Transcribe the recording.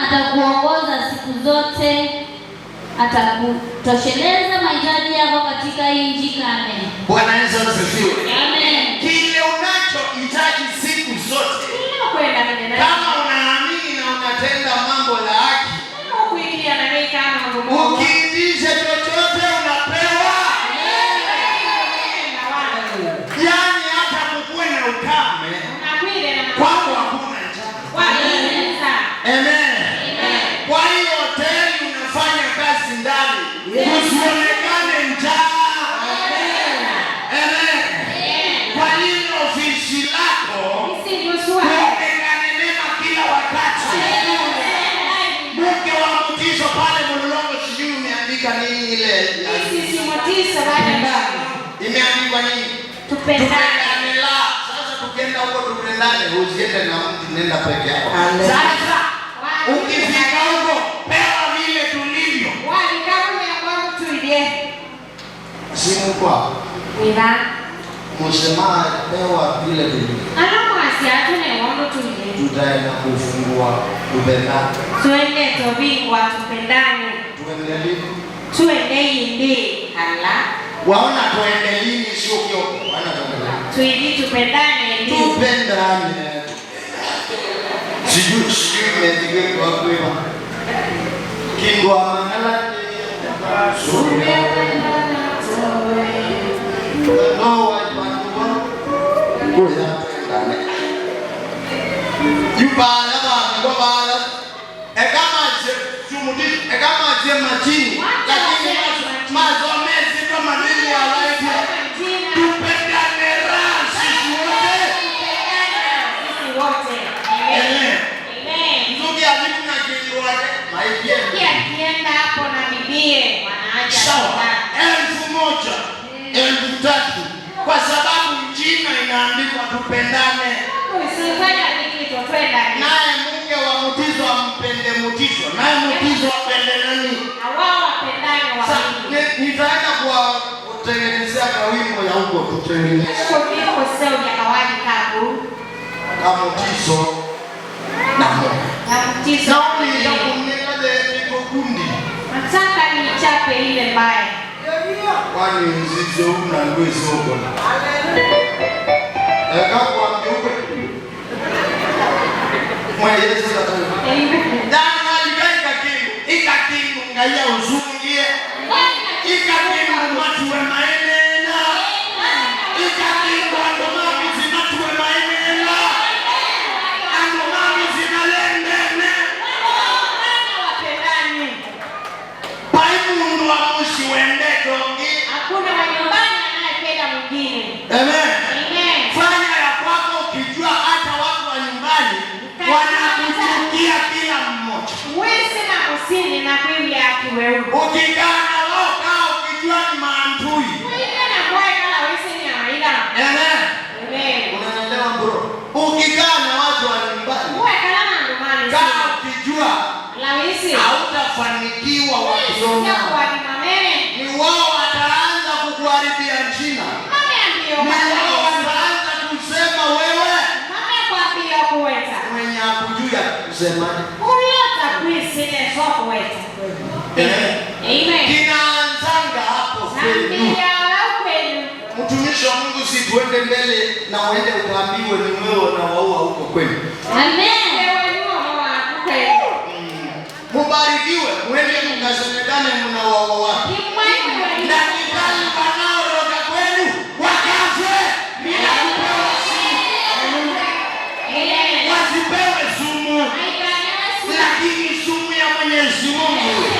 atakuongoza siku zote, atakutosheleza mahitaji yako katika hii nchi kame. Bwana Yesu asifiwe. Amen. Kile unachohitaji siku zote, kama unaamini na unatenda mambo la haki, ukiitisha chochote unapewa. Yani hata kukue na ukame, kwako hakuna njaa. Amen. Kwa hiyo hoteli unafanya kazi ndani, usionekane njaa. Amen. Kwa hiyo ofisi lako uonekane neema kila wakati. Mke wa Mutiso pale Mulolongo, sijui umeandika nini ile? Imeandikwa nini? Tupendane la. Sasa tukienda huko tupendane, usiende na mtu, nenda peke yako. Sasa ukifika huko pewa vile tulivyo. Simu kwa Msema pewa vile tulivyo. Tutaenda kufungua tupendane. Tuende lini? Waona tuende lini, sio kioko. Wana Tupendane. Sijui medigwe kwa kwema. Kingwa mangala no white man go ya tendane. Yubala ba bala. Ekama sumuti, ekama machini. Lakini mazomezi kama nini ya life. Tupendane rasi wote. Amen. Ndugu ya mimi na kili wale maibie. Kienda hapo na bibie wanaacha. Sawa. 1,000, 3,000. Kwa sababu jina inaandikwa tupendane. Naye mke wa Mutiso ampende Mutiso. Naye Mutiso apende nani? Nitaenda kwa kutengenezea kawimbo ya huko tutengeneze. Kama Mutiso na Mungu. Naombi ya kumnenade niko kundi. Nataka nichape ile mbaya. Kwani mzizo una ngwezi huko. Eka kwa mjumbe. Mwa Yesu atatoa. Dana alikaika kingu. Ikakingu ngaya uzungie. Ikakingu matuwe maenena. Ikakingu andomami zinatuwe maenena. Andomami zinalendene. Paimu mundu wa mushi wende dongi. Hakuna wanyumbani anayependa mwingine. Amen. Fanya ya kwako ukijua hata watu wa nyumbani wanakuchukia kila mmoja. Ukikaa na wao kaa ukijua ni maantui. Amen. Unaelewa bro? Ukikaa na watu wa nyumbani kaa ukijua hautafanikiwa wakiona. Ni wao wataanza kukuharibia jina. Ni wao wataanza kusema wewe mwenye hakujua kusema. Kinaanzanga hapo kwenu. Mtumishi wa Mungu, si tuende mbele na uende ukaambiwe ni wewe na waua huko kwenu. Amen. Mubarikiwe, mwende mkasemekane mnawaua wapi. Na kibali wanaoroga kwenu wakafe bila kupewa sumu. Wasipewe sumu, lakini sumu ya Mwenyezi Mungu.